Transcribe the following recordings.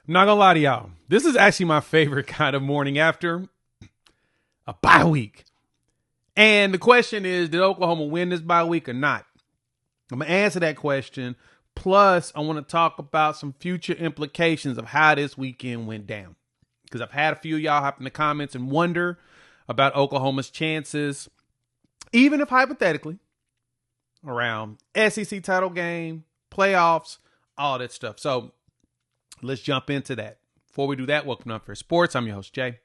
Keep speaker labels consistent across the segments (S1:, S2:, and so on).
S1: I'm not gonna lie to y'all. This is actually my favorite kind of morning after a bye week. And the question is, did Oklahoma win this bye week or not? I'm gonna answer that question. Plus, I want to talk about some future implications of how this weekend went down. Because I've had a few of y'all hop in the comments and wonder about Oklahoma's chances, even if hypothetically, around SEC title game, playoffs, all that stuff. So let's jump into that. Before we do that, welcome to Unfair Sports. I'm your host, Jay.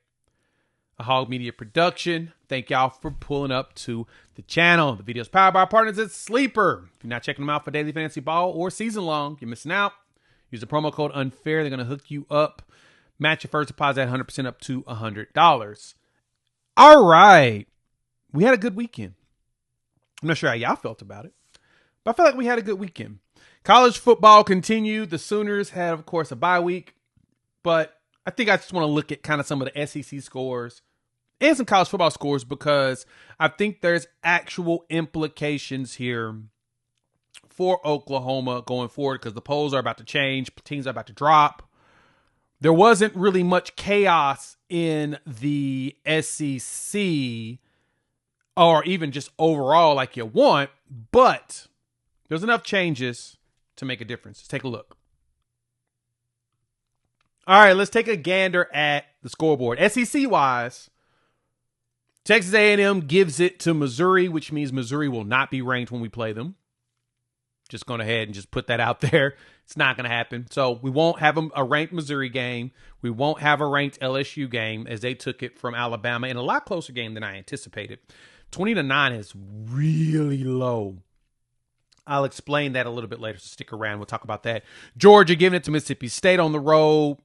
S1: A Hog Media production. Thank y'all for pulling up to the channel. The video is powered by our partners at Sleeper. If you're not checking them out for daily fantasy ball or season long, you're missing out. Use the promo code UNFAIR. They're going to hook you up. Match your first deposit at 100% up to $100. All right. We had a good weekend. I'm not sure how y'all felt about it, but I feel like we had a good weekend. College football continued. The Sooners had, of course, a bye week, but I think I just want to look at kind of some of the SEC scores and some college football scores because I think there's actual implications here for Oklahoma going forward because the polls are about to change. Teams are about to drop. There wasn't really much chaos in the SEC or even just overall like you want, but there's enough changes to make a difference. Let's take a look. All right, let's take a gander at the scoreboard. SEC-wise, Texas A&M gives it to Missouri, which means Missouri will not be ranked when we play them. Just going ahead and just put that out there. It's not going to happen. So we won't have a ranked Missouri game. We won't have a ranked LSU game as they took it from Alabama in a lot closer game than I anticipated. 20-9 is really low. I'll explain that a little bit later, so stick around. We'll talk about that. Georgia giving it to Mississippi State on the road.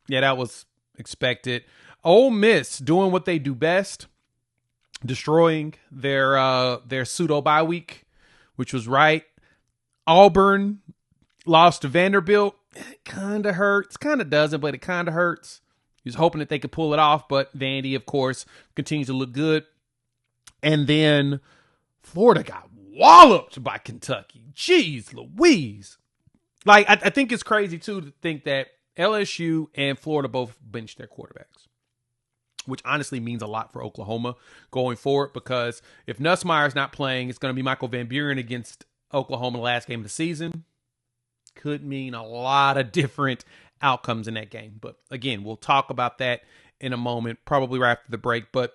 S1: Yeah, that was expected. Ole Miss doing what they do best, destroying their pseudo bye week, which was right. Auburn lost to Vanderbilt. It kind of hurts. Kind of doesn't, but it kind of hurts. He was hoping that they could pull it off, but Vandy, of course, continues to look good. And then Florida got walloped by Kentucky. Jeez Louise. Like, I think it's crazy, too, to think that LSU and Florida both benched their quarterbacks, which honestly means a lot for Oklahoma going forward because if Nussmeier's not playing, it's going to be Michael Van Buren against Oklahoma the last game of the season. Could mean a lot of different outcomes in that game. But again, we'll talk about that in a moment, probably right after the break. But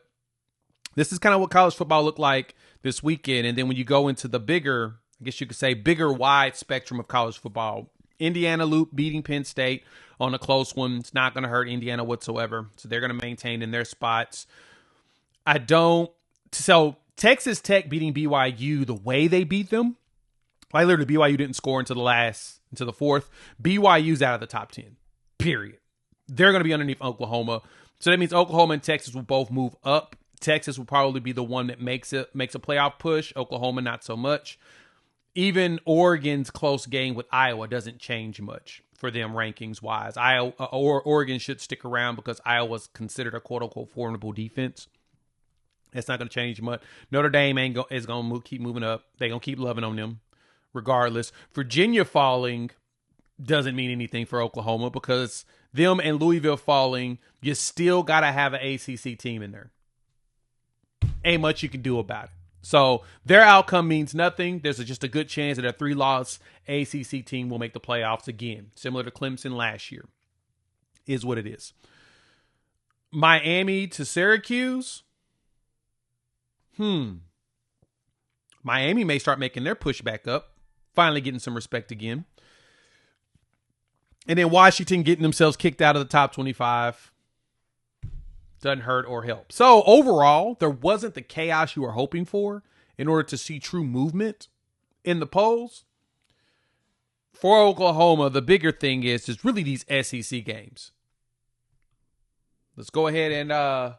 S1: this is kind of what college football looked like this weekend. And then when you go into the bigger, I guess you could say bigger wide spectrum of college football, Indiana beating Penn State on a close one. It's not going to hurt Indiana whatsoever. So they're going to maintain in their spots. So Texas Tech beating BYU the way they beat them, like literally BYU didn't score into the fourth. BYU's out of the top 10, period. They're going to be underneath Oklahoma. So that means Oklahoma and Texas will both move up. Texas will probably be the one that makes a playoff push. Oklahoma, not so much. Even Oregon's close game with Iowa doesn't change much for them rankings-wise. Oregon should stick around because Iowa's considered a quote-unquote formidable defense. That's not going to change much. Notre Dame is going to keep moving up. They're going to keep loving on them regardless. Virginia falling doesn't mean anything for Oklahoma because them and Louisville falling, you still got to have an ACC team in there. Ain't much you can do about it. So their outcome means nothing. There's just a good chance that a 3-loss ACC team will make the playoffs again, similar to Clemson last year. Is what it is. Miami to Syracuse. Miami may start making their push back up, finally getting some respect again. And then Washington getting themselves kicked out of the top 25. Doesn't hurt or help. So overall, there wasn't the chaos you were hoping for in order to see true movement in the polls. For Oklahoma, the bigger thing is really these SEC games. Let's go ahead and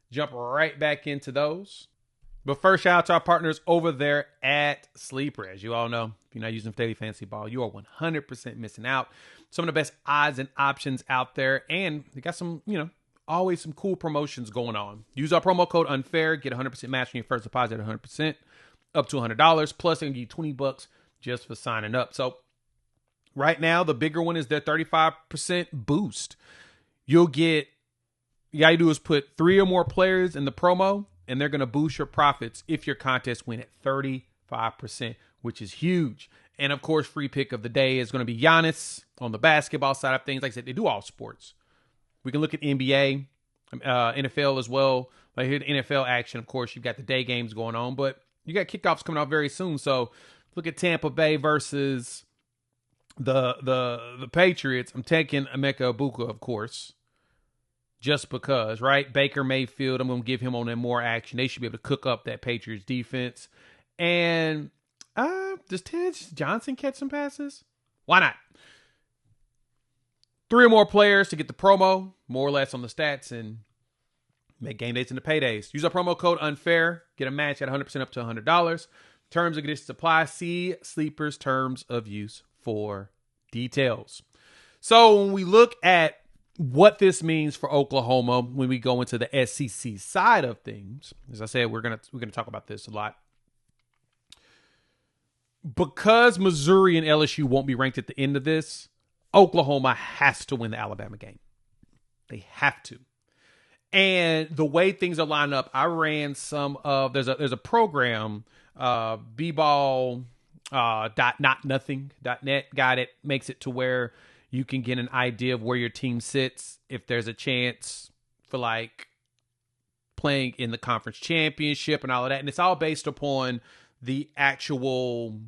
S1: jump right back into those. But first, shout out to our partners over there at Sleeper. As you all know, if you're not using daily fantasy ball, you are 100% missing out. Some of the best odds and options out there. And they got some, always some cool promotions going on. Use our promo code UNFAIR. Get 100% match on your first deposit at 100%. Up to $100. Plus, they're going to give you $20 just for signing up. So Right now, the bigger one is their 35% boost. You got to do is put 3 or more players in the promo, and they're going to boost your profits if your contest win at 35%, which is huge. And of course, free pick of the day is going to be Giannis on the basketball side of things. Like I said, they do all sports. We can look at NBA, NFL as well. Like here, the NFL action, of course, you've got the day games going on, but you got kickoffs coming out very soon. So look at Tampa Bay versus the Patriots. I'm taking Emeka Ibuka, of course, just because, right? Baker Mayfield, I'm going to give him on that more action. They should be able to cook up that Patriots defense. And does Ted Johnson catch some passes? Why not? 3 or more players to get the promo, more or less on the stats, and make game dates into paydays. Use our promo code UNFAIR. Get a match at 100% up to $100. Terms and conditions apply. See Sleeper's terms of use for details. So when we look at what this means for Oklahoma when we go into the SEC side of things, as I said, we're gonna talk about this a lot. Because Missouri and LSU won't be ranked at the end of this, Oklahoma has to win the Alabama game. They have to. And the way things are lined up, I ran some of there's a program, bball.notnothing.net guy that makes it to where you can get an idea of where your team sits, if there's a chance for like playing in the conference championship and all of that. And it's all based upon the actual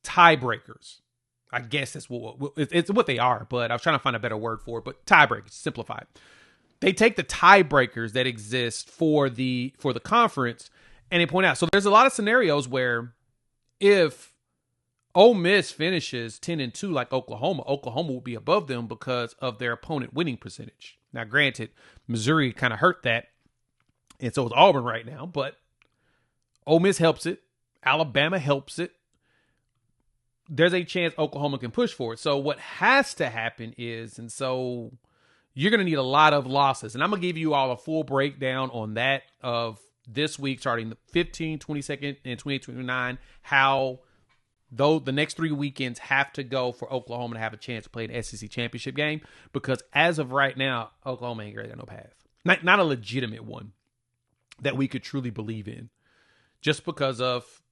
S1: tiebreakers. I guess that's it's what they are, but I was trying to find a better word for it. But tiebreakers, simplified. They take the tiebreakers that exist for the conference and they point out. So there's a lot of scenarios where if Ole Miss finishes 10-2 like Oklahoma will be above them because of their opponent winning percentage. Now, granted, Missouri kind of hurt that, and so is Auburn right now, but Ole Miss helps it. Alabama helps it. There's a chance Oklahoma can push for it. So what has to happen is, and so you're going to need a lot of losses. And I'm going to give you all a full breakdown on that of this week, starting the 15th, 22nd, and 28th, 29, how though the next 3 weekends have to go for Oklahoma to have a chance to play an SEC championship game, because as of right now, Oklahoma ain't really got no path. Not a legitimate one that we could truly believe in, just because of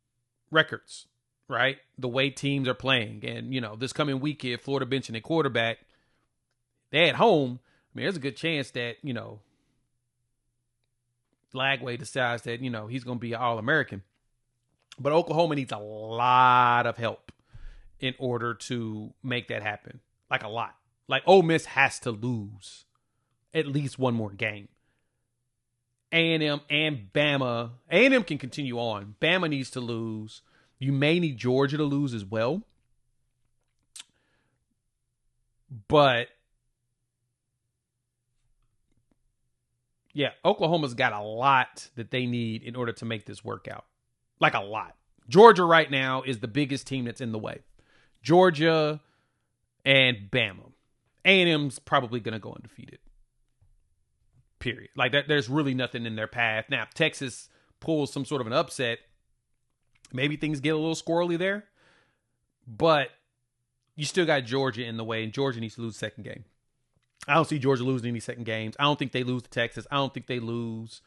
S1: records, right? The way teams are playing. And, this coming weekend, Florida benching a quarterback, they at home. I mean, there's a good chance that, Lagway decides that, he's going to be an All-American. But Oklahoma needs a lot of help in order to make that happen. Like a lot. Like Ole Miss has to lose at least one more game. A&M and Bama. A&M can continue on. Bama needs to lose. You may need Georgia to lose as well. But yeah, Oklahoma's got a lot that they need in order to make this work out. Like a lot. Georgia right now is the biggest team that's in the way. Georgia and Bama. A&M's probably going to go undefeated. Period. Like that, there's really nothing in their path. Now, if Texas pulls some sort of an upset, maybe things get a little squirrely there. But you still got Georgia in the way, and Georgia needs to lose the second game. I don't see Georgia losing any second games. I don't think they lose to Texas. I don't think they lose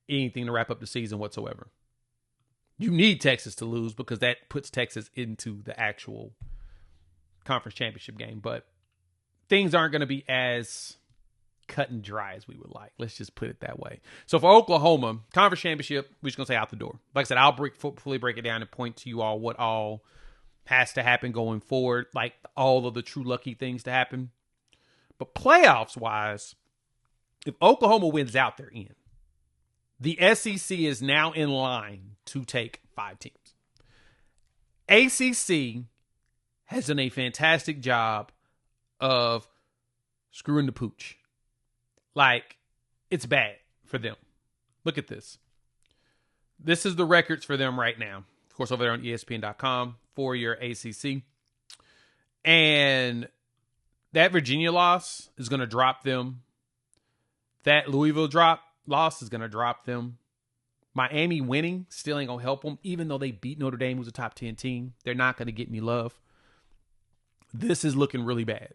S1: anything to wrap up the season whatsoever. You need Texas to lose because that puts Texas into the actual conference championship game. But things aren't going to be as cut and dry as we would like. Let's just put it that way. So for Oklahoma, conference championship, we're just going to say out the door. Like I said, I'll fully break it down and point to you all what all has to happen going forward, like all of the true lucky things to happen. But playoffs-wise, if Oklahoma wins out, they're in. The SEC is now in line to take 5 teams. ACC has done a fantastic job of screwing the pooch. Like, it's bad for them. Look at this. This is the records for them right now. Of course, over there on ESPN.com for your ACC. And that Virginia loss is going to drop them. That Louisville loss is going to drop them Miami winning still ain't going to help them, even though they beat Notre Dame, who's a top 10 team. They're not going to get any love. This is looking really bad.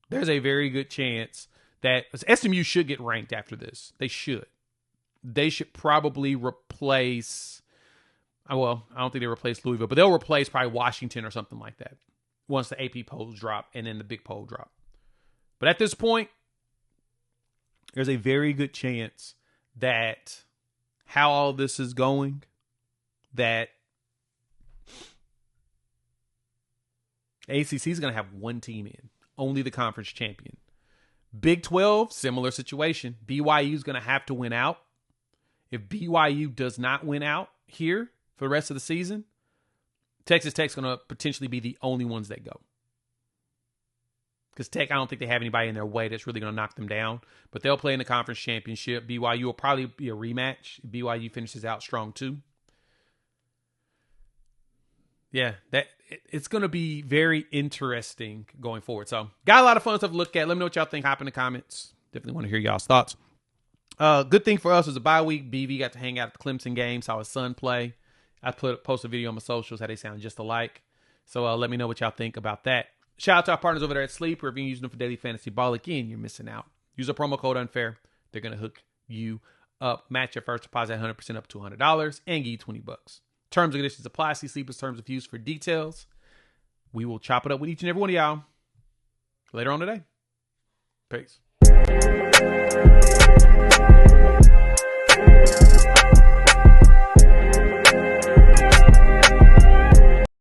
S1: There's a very good chance that SMU should get ranked after this. They should. They should probably replace, well, I don't think they replace Louisville, but they'll replace probably Washington or something like that once the AP polls drop and then the big poll drop. But at this point, there's a very good chance that how all this is going, that ACC is going to have one team in, only the conference champion. Big 12, similar situation. BYU is going to have to win out. If BYU does not win out here for the rest of the season, Texas Tech's going to potentially be the only ones that go. Because Tech, I don't think they have anybody in their way that's really going to knock them down. But they'll play in the conference championship. BYU will probably be a rematch. BYU finishes out strong too. Yeah, it's going to be very interesting going forward. So, got a lot of fun stuff to look at. Let me know what y'all think. Hop in the comments. Definitely want to hear y'all's thoughts. Good thing for us is a bye week. BV got to hang out at the Clemson game. Saw his son play. I post a video on my socials how they sound just alike. So, let me know what y'all think about that. Shout out to our partners over there at Sleep. If you're using them for daily fantasy ball, again, you're missing out. Use a promo code UNFAIR. They're going to hook you up. Match your first deposit 100% up to $100 and give you $20. Terms and conditions apply. See Sleeper's terms of use for details. We will chop it up with each and every one of y'all later on today. Peace.